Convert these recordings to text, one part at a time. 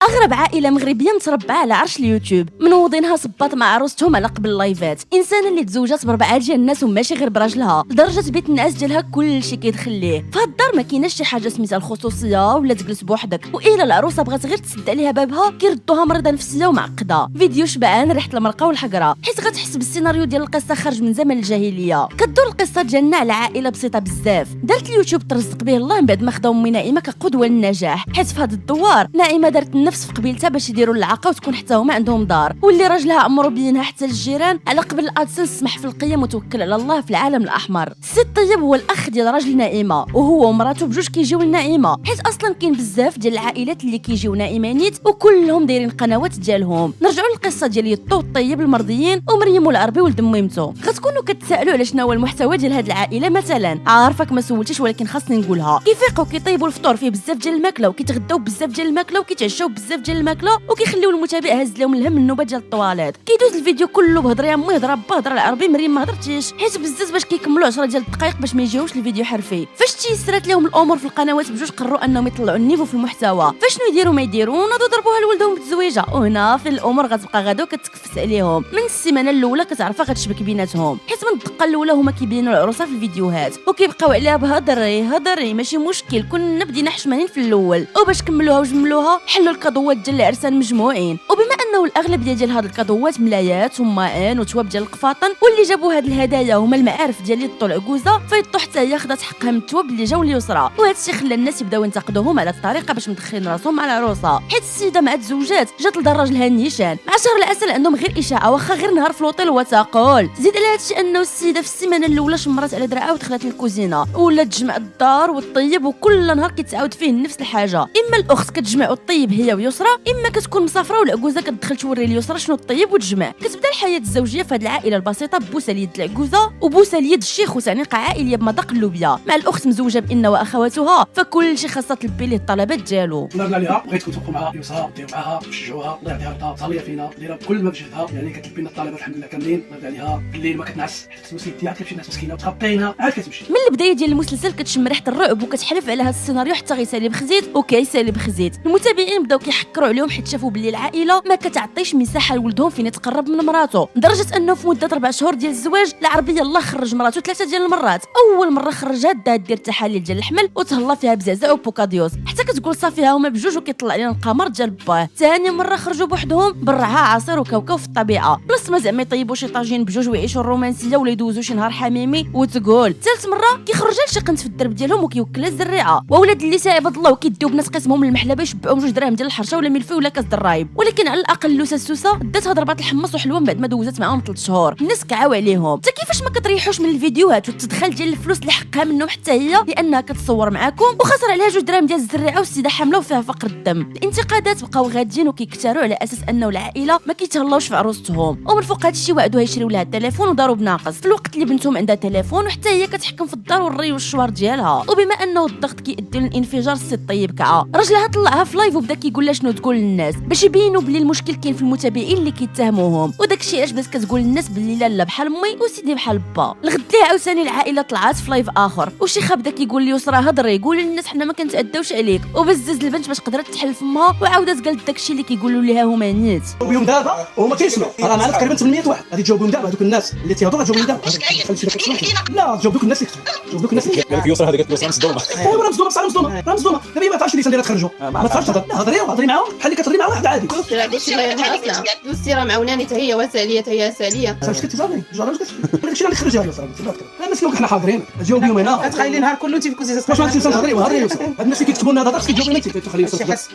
اغرب عائله مغربيه متربعه على عرش اليوتيوب، منوضينها صباط مع عروستهم على قبل اللايفات. انسانه اللي تزوجات ب4 ديال الناس وماشي غير براجلها، لدرجه بيت الناس ديالها كلشي كيدخل ليه. فهاد الدار ما كايناش شي حاجه سميتها الخصوصيه ولا تجلس بوحدك، والا العروسه بغات غير تسد عليها بابها كيردوها مريضه نفسيه ومعقده. فيديو شبعان ريحه المرقه والحقره، حيت غتحس بالسيناريو ديال القصه خارج من زمن الجاهليه. كدور القصه ديالنا على عائله بسيطه بزاف، دارت اليوتيوب ترزق به الله من بعد ما خداو امي نائمه كقدوه للنجاح، حيت في هاد الدوار نائمه دارت النفس في قبيلتها باش يديروا العاقه وتكون حتى هما عندهم دار، واللي راجلها امرو بينها حتى للجيران على قبل الادسنس سمح في القيم وتوكل على الله في العالم الاحمر. السي الطيب هو الاخ ديال راجل نائمه، وهو ومراته بجوج كيجيو لنائمه، حيت اصلا كاين بزاف ديال العائلات اللي كيجيو نائمه نيت وكلهم دايرين قنوات ديالهم. نرجعوا للقصه ديال يطو الطيب المرضيين ومريم والعربي ولد ميمتو. غتكونوا كتسالوا على شنو هو المحتوى ديال هاد العائله مثلا، عارفك ما سولتيش ولكن خاصني نقولها. كيفيقوا كيطيبوا الفطور فيه بزاف ديال الماكله، وكيتغداو بزاف ديال الماكله، وكيتعشاو بزاف ديال الماكله، وكيخليو المتابع هز لهم الهم النوبه ديال الطواليت. كيدوز الفيديو كله بهضر يا امي هضره با هضره العربي مريم ما هضرتيش، حيت بزاف باش كيكملوا 10 ديال الدقائق باش ما يجيوش الفيديو حرفي. فاش تيسرات لهم الامور في القنوات بجوج قرروا انهم يطلعوا النيفو في المحتوى، فشنو يديروا ما يديروا ناضوا ضربوها لولدهم بالتزويجه، وهنا في الامور غتبقى غدا وكتكفس عليهم. من السيمانه الاولى كتعرفها غتشبك بيناتهم، حيت من الدقه الاولى هما كيبينوا العروسه في الفيديوهات وكيبقاو عليها بهضري ماشي مشكل، كنا بدينا حشمانين في الاول، وباش كملوها وجملوها حلوا الكادوات ديال العرسان مجموعين. وبما انه الاغلبيه ديال هاد الكادوات ملايات ومائن وتواب ديال القفاطن، واللي جابوا هاد الهدايا هما المعارف ديال يطو العكوزه، فيطو حتى هي خدات حقها من التواب اللي جاو ليسرى، وهذا الشيء خلى الناس يبداو ينتقدوهم على الطريقه باش مدخلين راسهم على العروسه، حيت السيده مع تزوجات جات لدار راجلها نيشان مع شهر العسل عندهم غير اشاعه، واخا غير نهار في لوطيل وتقول. زيد على هادشي انه السيده في السيمانه الاولى شمرات على درعها ودخلت للكوزينه ولا تجمع الدار والطيب، وكل نهار كيتعاود فيه نفس الحاجه، اما الاخت كتجمع الطيب هي ويسرى، اما كتكون مسافره والعكوزه كتدخل توري ليسرى شنو الطيب وتجمع. كتبدا الحياه الزوجيه في هذه العائله البسيطه ببوسه اليد العكوزه وبوسه اليد الشيخ وتعنيقه عائليه بمذاق اللوبيا، مع الاخت مزوجه بان واخواتها، فكل شيء خاصها تلبي ليه الطلبات ديالو. نرجع عليها بغيتكم توقفوا معها يسرى، ديروا معها تشجعوها، الله يعطيها الطاقه، صليها فينا، ديرها بكل ما بجهدها، يعني كتلبي لنا الطلبات الحمد لله كاملين. نرجع عليها بالليل ما كتنعس، حيت التمثيل ديالها كتمشي الناس مسكينه وتخطينا عاد كتمشي. من البدايه ديال المسلسل كتشم ريحه الرعب وكتحلف على هذا السيناريو حتى غيسالي بخزيت وكيسالي بخزيت. المتابعين بداو كيحكروا عليهم حيت شافوا باللي العائله ما كتعطيش مساحه لولدهم فين يتقرب من مراته، لدرجه انه في مده 4 شهور ديال الزواج العربيه الله خرج مراته 3 ديال المرات. اول مره خرجها دات دير التحاليل ديال الحمل وتهلا فيها بزعزع وبوكاديوس، حتى كتقول صافي ها هما بجوج وكيطلع لنا القمر ديال باه. ثاني مره خرجوا بوحدهم برعها عصير وكاوكاو في الطبيعه، بلاص ما زعما يطيبوا شي طاجين بجوج ويعيشوا الرومانسيه ولا يدوزوا شي نهار حميمي. وتقول ثالث مره كيخرجها لشي قنت في الدرب ديالهم وكيوكلها الزريعه، واولاد اللي عباد الله وكيديو بنات قسمهم المحلبه يشبعوا 2 دراهم ديال الحرشه ولا ملفي ولا كاس درايب، ولكن على الاقل لوسه سوسه داتها ضربات الحمص وحلوه من بعد ما دوزت معاهم 3 شهور. الناس كعاو عليهم حتى كيفاش ما كتريحوش من الفيديوهات والتدخل ديال الفلوس اللي حقها منهم حتى هي، لانها كتصور معاكم وخسر عليها 2 دراهم ديال الزريعه والسيده حامله وفيها فقر الدم. الانتقادات بقاو غاديين وكيكثروا على اساس انه العائله ما كيتهلاوش في عروستهم، ومن فوق هذا الشيء وعدوها يشريو لها التليفون وداروا بناقص في الوقت اللي بنتهم عندها تليفون وحتى هي كتحكم في الدار والري والشوار ديالها. وبما انه الضغط كيؤدي للانفجار السي الطيب كعا راجلها طلعها في لايف وبدا كيقول لها شنو تقول للناس باش يبينوا بلي المشكل كاين في المتابعين اللي كيتهموهم، وداك الشيء علاش بدات كتقول للناس بلي لا بحال امي وسيدي بحال با. الغد ليه عاوتاني العائله طلعت في لايف اخر وشيخه بدا كيقول لي يسرى هضري يقول للناس حنا ما كنتعداوش عليك، وبزز البنت باش قدرت تحل فمها وعاودت قالت داك الشيء اللي كيقولوا ليها هما نيت. وبيوم دابا وهما كيسمعوا راه معنا تقريبا 800 واحد غادي تجاوبهم دابا هذوك الناس اللي تيهضروا غتجاوبهم دابا. لا تجاوب دوك الناس اللي كتبوا، جاوب دوك الناس اللي قال لك يسرى هذه قالت له مصدومه. ايوا راه مصدومه بصح راه مصدومه دابا ما تعرفش اللي تندير تخرجوا ما تعرفش تهضر. هضري معاهم بحال اللي كتهضري مع واحد عادي. دوسي الله يرحمها اصلا دوسي راه معاوناني حتى هي وساليه حتى هي ساليه. واش كتجاوبني جرب داكشي اللي خرجها يا صاحبي تبارك الله. الناس اللي حنا حاضرين جاوب يوم هنا تخلي النهار كله انت في كوزيزه واش ما تنسى تهضري وهضري هاد الناس اللي كيكتبوا لنا هذا خصك تجاوبي انت تخلي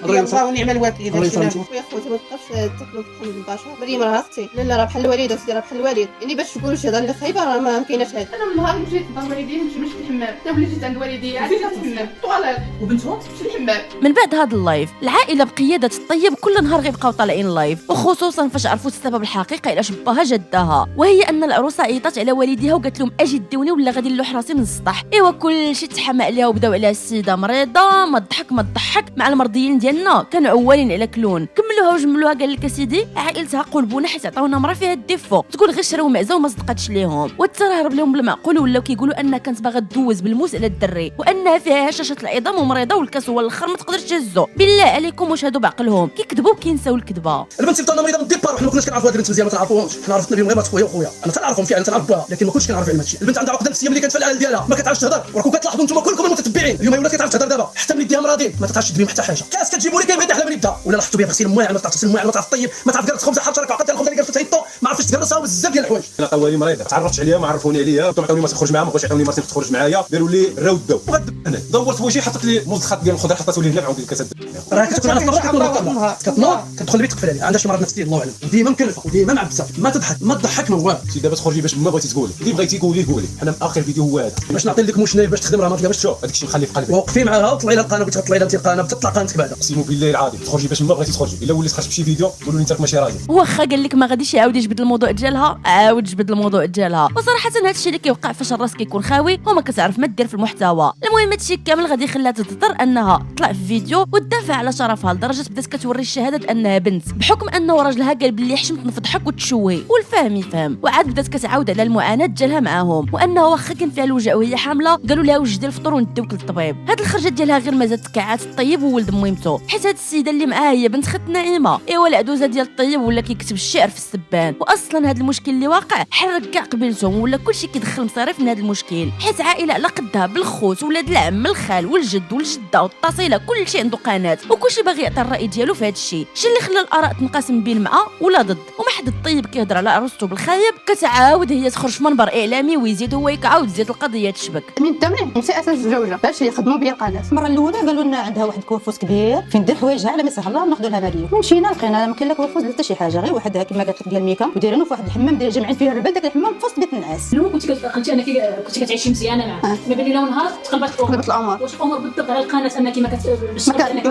الله ونعم الوكيل. يا خوتي ما تبقاش تاكلوا في البشر. مريم راه اختي لا راه بحال الوالده وسيدي راه بحال الوالد، يعني باش تقولوا شي هضره اللي خايبه راه ما كايناش هذا. انا من نهار مشيت لدار والدي مشيت الحمام، حتى وليت جيت عند والدي عادي كنتحمم طواليت وبنتهم تمشي الحمام. من بعد هذا اللايف العائله بقياده الطيب كل نهار غيبقاو طالعين اللايف، وخصوصا فاش عرفوا السبب الحقيقي الى شبها جدها، وهي ان العروسه عيطات على والديها وقالت لهم اجي ديوني ولا غادي نلوح راسي من السطح. ايوا كلشي تحمى عليها وبداو عليها السيده مريضه ما تضحك ما تضحك، مع المرضيين ديالنا كانوا عوالين على كلون. كملوها وجملوها قال لك اسيدي عائلتها قلبونا حيت عطاونا مرا فيها الديفو، تقول غير شراو معزه وما صدقاتش ليهم، وترهرب لهم بالمعقول ولاو كيقولوا انها كانت باغا دوز بالموس على الدري وانها فيها هشاشه العظام ومريضه والكاس هو الاخر ما تقدرش تهزو. بالله عليكم واش هادو بعقلهم كيكذبوا وكينساو الكذبه. البنت بطلنا مريضه من الديبار وحنا ما كناش كنعرفوا هاد البنت مزيان ما كنعرفوهمش، حنا عرفنا بهم غير مات خويا وخويا، انا تنعرفهم فعلا تنعرف بها لكن ما كنتش كنعرف على هادشي. البنت عندها عقده نفسيه ملي كتفعل على ديالها ما كتعرفش تهضر، وراكم كتلاحظوا نتوما كلكم المتتبعين اليوم ولات كتعرف تهضر دابا حتى ملي ديها مرضين ما تقدرش تدير حتى حاجه. كاس كتجيبوا لي كيبغي يحلى من يبدا ولا لاحظتوا بها تغسيل الماعن ما تعرف تغسل الماعن ما تعرف طيب ما تعرف قالت خبز حتى راك عقدت الخبز اللي قالت تهيطو ما عرفتش تقرصها بزاف ديال الحوايج. انا قوالي مريضه تعرفت عليها ما عرفوني عليها عطوني ما تخرج معاها ما بغاوش يعطوني مرتين تخرج معايا داروا لي الراو الدو انا دورت في وجهي حطت لي موز الخط ديال الخضر حطيته لي هنا وعاود كتسد راه كتكون على الطبق كتنوض كتدخل البيت تقفل عليها عندها شي مرض نفسي الله اعلم وديما مكلفه وديما معبسه ما تضحك ما تضحك ما والو. انت دابا تخرجي باش ما بغيتي تقولي اللي بغيتي قولي حنا اخر فيديو هو هذا باش نعطي لك موشنايف باش تخدم راه ما تلقاش شوف هذاك الشيء مخلي في قلبي وقفي معاها وطلعي لها القناه بغيتي تطلعي لها انت القناه بتطلع قناتك بعدا. اقسم بالله العظيم تخرجي باش ما بغيتي تخرجي الا وليت خرجت بشي فيديو قولوا لي انت ماشي راجل. واخا قال لك ما غاديش يعاود يجبد الموضوع ديالها عاود جبد الموضوع ديالها. وصراحه هذا الشيء اللي كيوقع فاش الراس كيكون خاوي وما كتعرف ما دير في المحتوى. المهم هادشي كامل غادي يخليها تضطر انها تطلع في فيديو وتدافع على شرفها لدرجه بدات كتوري الشهاده انها بنت بحكم انه راجلها قال بلي حشمت نفضحك وتشوهي والفهم يفهم. وعاد بدات كتعاود على المعاناه ديالها معاهم وانه واخا كان فيها الوجع وهي حامله قالوا لها وجدي الفطور ونديوك للطبيب. هاد الخرجه ديالها غير ما زادت كعات الطيب وولد ميمتو حيت هاد السيده اللي معاها هي بنت خت نعيمه. ايوا العدوزه ديال الطيب ولا كيكتب الشعر في السبان. واصلا هاد المشكل اللي واقع حرك كاع قبيلتهم ولا كلشي كيدخل مصاريف من هاد المشكل حيت عائله على قدها بالخوت ولاد العم الخال والجد والجده والتصيله كلشي عنده قناه وكلشي باغي يعطي الراي ديالو في هاد الشيء. شي اللي خلى الاراء تنقسم بين مع ولا ضد. وما حد الطيب كيهضر على عروسته بالخايب كتعاود هي تخرج في منبر اعلامي ويزيد هو يكعاود تزيد القضيه تشبك. من التمرين نسي اساس الزوجه باش يخدموا بيا القناه. المره الاولى قالوا لنا عندها واحد الكوفوس كبير فين دير حوايجها على ما سهل الله وناخذوا لها ماليه. مشينا لقينا ما كاين لا كوفوس لا حتى شي حاجه غير وحدها كما قالت لك ديال الميكا ودايرينه في واحد الحمام داير جامعين فيه الربال داك الحمام في وسط بيت الناس. لو كنت قلتي انك كنت كتعيشي مزيانه معاه ما بين ليله ونهار تقلبت الامور واش الامور بالضبط على القناه انك ما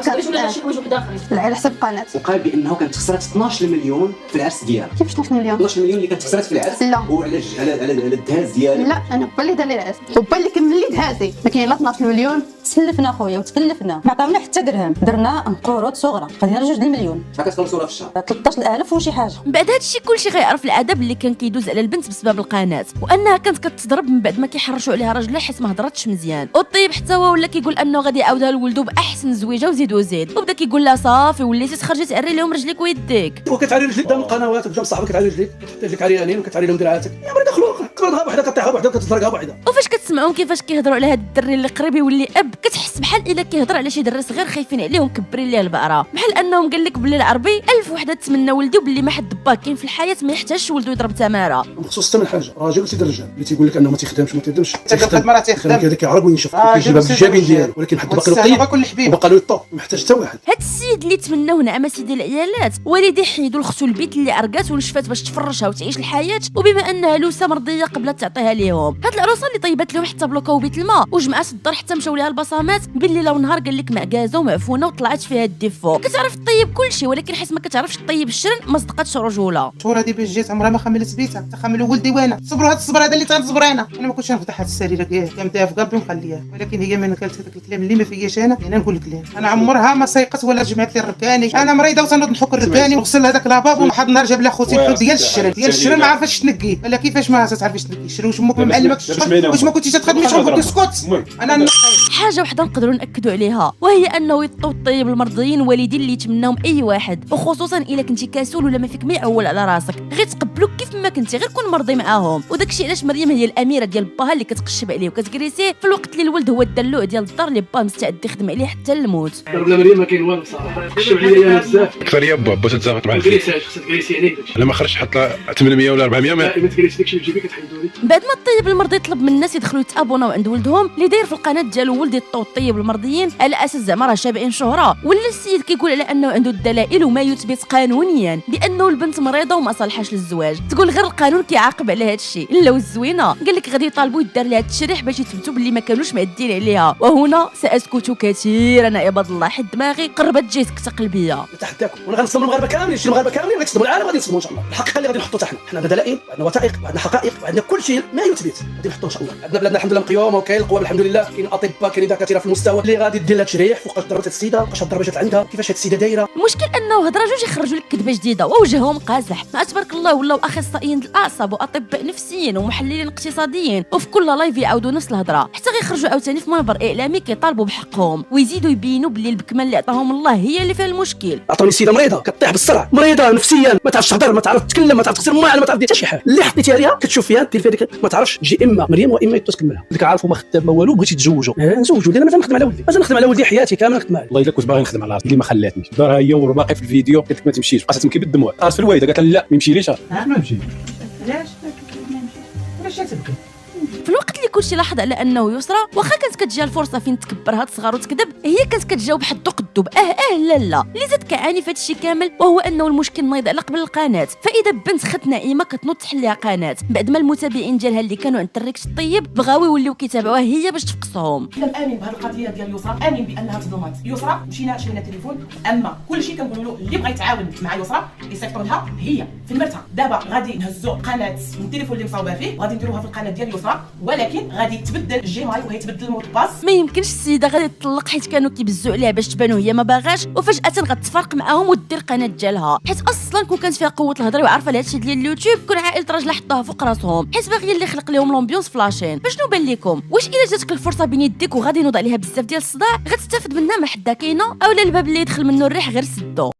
كتبغيش ولا شي حوايج داخلين على حسب القناه. وقال بانه كانت خسرت 12 مليون في العرس ديالها. كيفاش 12 مليون؟ 12 مليون اللي كانت خسرت في العرس لا وعلى على الدهاز ديالها. لا انا با اللي دار لي العرس وبا اللي كمل لي دهازي ما كاين لا 12 مليون. تسلفنا خويا وتكلفنا ما عطاونا حتى درهم درنا قروض صغرى خدينا 2 المليون. ما كتخلصوها في الشهر 13000 وشي حاجه. من بعد هادشي كلشي غيعرف العذاب اللي كان كيدوز على البنت بسبب القناه وانها كانت كتضرب من بعد ما كيحرشوا عليها راجلها حيت ما هضرتش مزيان. والطيب حتى هو ولا كيقول انه غادي يعاودها لولدو باحسن زويجه وزيد وزيد وبدا كيقول لها صافي وليتي تخرجي تعري لهم رجليك ويديك وكتعري رجليك قدام القنوات قدام صاحبك كتعري رجليك رجليك عريانين وكتعري لهم دراعاتك يا مريضه خلوق تقرضها بوحدها كطيحها بوحدها كتزرقها بوحدها. وفاش كتسمعون كيفاش كيهضروا على هاد الدري اللي قريب يولي اب كتحس بحال الا كيهضر على شي دري صغير خايفين عليه ومكبرين ليه البقره بحال انهم قال لك باللي العربي 1000 وحده تمنى ولدي وباللي ما حد با كاين في الحياه ما يحتاجش ولدو يضرب تماره. بخصوص ثمن حاجه راجل وسيد الرجال اللي تيقول لك انه ما تيخدمش ما تيخدمش تيخدم مرة تيخدم هذاك كيعرق وينشف كيجيبها بالجابين ديالو ولكن حد باقي له طيب كل حبيب وبقى له الطو ما محتاج حتى واحد. هاد السيد اللي تمناو نعمه سيدي العيالات والدي حيدوا لختو البيت اللي عرقات ونشفات باش تفرشها وتعيش الحياه وبما انها لوسه مرضيه قبلت تعطيها ليهم. هاد العروسه اللي طيبت لهم حتى بلوكاو بيت الماء وجمعات الدار حتى مشاو ليها البصامات بالليل ونهار قال لك معكازه ومعفونه وطلعت فيها الديفو. كتعرف الطيب كلشي ولكن حيت ما كتعرفش الطيب الشرن ما صدقاتش رجوله. الشهور هذه باش جات عمرها ما خملت بيتها تخمل ولدي وانا صبروا هذا الصبر هذا اللي تنصبر انا ما كنتش نفضح هذه السريره كامتها في قلبي ونخليها ولكن هي من قالت هذاك الكلام اللي ما فياش انا نقول الكلام. انا عمرها ما سيقت ولا جمعت لي الركاني انا مريضه وتنوض نحك الركاني ونغسل هذاك لاباب وواحد النهار جاب لها خوتي الحوت ديال الشرن ما عرفتش تنقيه. ولا كيفاش ما تعرفيش تنقي الشرن واش امك معلمك واش ما كنتيش تخدمي شغل تسكت. انا حاجه وحده نقدروا ناكدوا عليها وهي انه يطو الطيب المرضيين والدين اللي يتمناهم اي واحد وخصوصا الا كنتي كسول ولا ما فيك ما يعول على راسك غير تقبلوك كيف ما كنتي غير كون مرضي معاهم. وداكشي علاش مريم هي الاميره ديال باها اللي كتقشب عليه وكتكريسيه في الوقت اللي الولد هو الدلوع ديال الدار اللي با مستعد يخدم عليه حتى الموت. بلا مريم ما كاين والو صراحه كشف عليا انا بزاف اكثر يا با تزافط مع الكريساج خصك تكريسي عليك الا ما خرجش حط 800 ولا 400 ما تكريسي داكشي اللي في جيبك كتحيد بعد ما الطيب المرضي طلب من الناس يدخلوا يتابوناو عند ولدهم اللي داير في القناه ديالو ولدي الطو الطيب المرضيين على اساس زعما راه شابعين شهره، ولا السيد كيقول على انه عنده الدلائل وما يثبت قانونيا بانه البنت مريضه وما صالحاش للزواج. تقول غير القانون كيعاقب على هذا الشيء. لا والزوينه قال لك غادي يطالبوا يدار لها التشريح باش يثبتوا باللي ما كانوش معدين عليها. وهنا ساسكت كثيرا انا عباد الله، حد دماغي قربت تجي سكته قلبيه. نتحداكم وانا غنصدموا المغاربه كاملين، شي المغاربه كاملين غادي يصدموا، العالم غادي يصدموا ان شاء الله. الحقيقه اللي غادي نحطوا حتى حنا عندنا دلائل وعندنا وثائق وعندنا حقائق وعندنا كل شيء ما يثبت غادي نحطوه ان شاء الله. عندنا بلادنا الحمد لله مقيومه وكاين القوى الحمد لله، كاين اطباء كاين دكاتره في المستوى اللي غادي دير لها تشريح فوقاش ضربت السيده، فوقاش الضربات عندها، كيفاش هاد السيده دايره. المشكل انه هضره جوج يخرجوا لك كذبه جديده ووجههم قازح. ما تبارك الله ولاو اخصائيين الاعصاب واطباء نفسيين ومحللين اقتصاديين، وفي كل لايف يعاودوا نفس الهضره، حتى غيخرجوا عاوتاني في منبر اعلامي كيطالبوا بحقهم ويزيدوا يبينوا باللي البكمه اللي عطاهم الله هي اللي فيها المشكل. عطوني السيده مريضه كطيح بالصرع، مريضه نفسيا ما تعرفش تهضر، ما تعرف تتكلم، ما تعرف تغسل الماء، ما تعرف دير حتى شي حاجه. اللي حطيتي عليها كتشوف فيها دير فيها ديك ما تعرفش تجي اما مريم واما يتو تكملها. ديك عارف وما خدام ما والو، بغيتي تزوجوا نزوجوا. انا مازال نخدم على ولدي، مازال نخدم على ولدي حياتي كامله نخدم عليه. والله الا كنت باغي نخدم على راسي اللي ما خلاتنيش. دارها هي وباقي في الفيديو قالت لك ما تمشيش، بقات تبكي بالدموع. عرفت الوالده قالت لها لا ما يمشيليش. ما نمشي علاش علاش تبكي؟ في الوقت اللي كلشي لاحظ على انه يسرى واخا كانت كتجيها الفرصه فين تكبر هاد الصغار وتكذب، هي كانت كتجاوب حدو قدو لا اللي زاد كعاني في هاد الشيء كامل وهو انه المشكل نايض على قبل القناه. فاذا بنت خت نائمه كتنوض تحليها قناه بعد ما المتابعين ديالها اللي كانوا عند الريكش الطيب بغاو يوليو كيتابعوها هي باش تفقصهم. انا امن بهذه القضيه ديال يسرى، امن بانها تظلمات. يسرى مشينا شرينا التليفون، اما كل شيء كنقولوا له اللي بغى يتعاون مع يسرى يصيفطوا لها هي في المرتها. دابا غادي نهزوا قناه من التليفون اللي مصاوبه فيه وغادي نديروها في القناه ديال يسرى، ولكن غادي تبدل الجيمايل وهي تبدل المود باس. ما يمكنش السيده غادي تطلق حيت كانوا كيبزوا عليها باش تبانو هي ما باغاش، وفجاه غتفرق معاهم ودير قناه ديالها. حيت اصلا كون كانت فيها قوه الهضره وعارفه لهذا الشيء ديال اليوتيوب كون عائله راجله حطوها فوق راسهم، حيت باغيه اللي يخلق لهم لومبيونس فلاشين. فشنو بان لكم؟ واش الا جاتك الفرصه بين يديك وغادي ينوض عليها بزاف ديال الصداع غتستافد منها ما حدا كاينه، اولا الباب اللي يدخل منه الريح غير سدو؟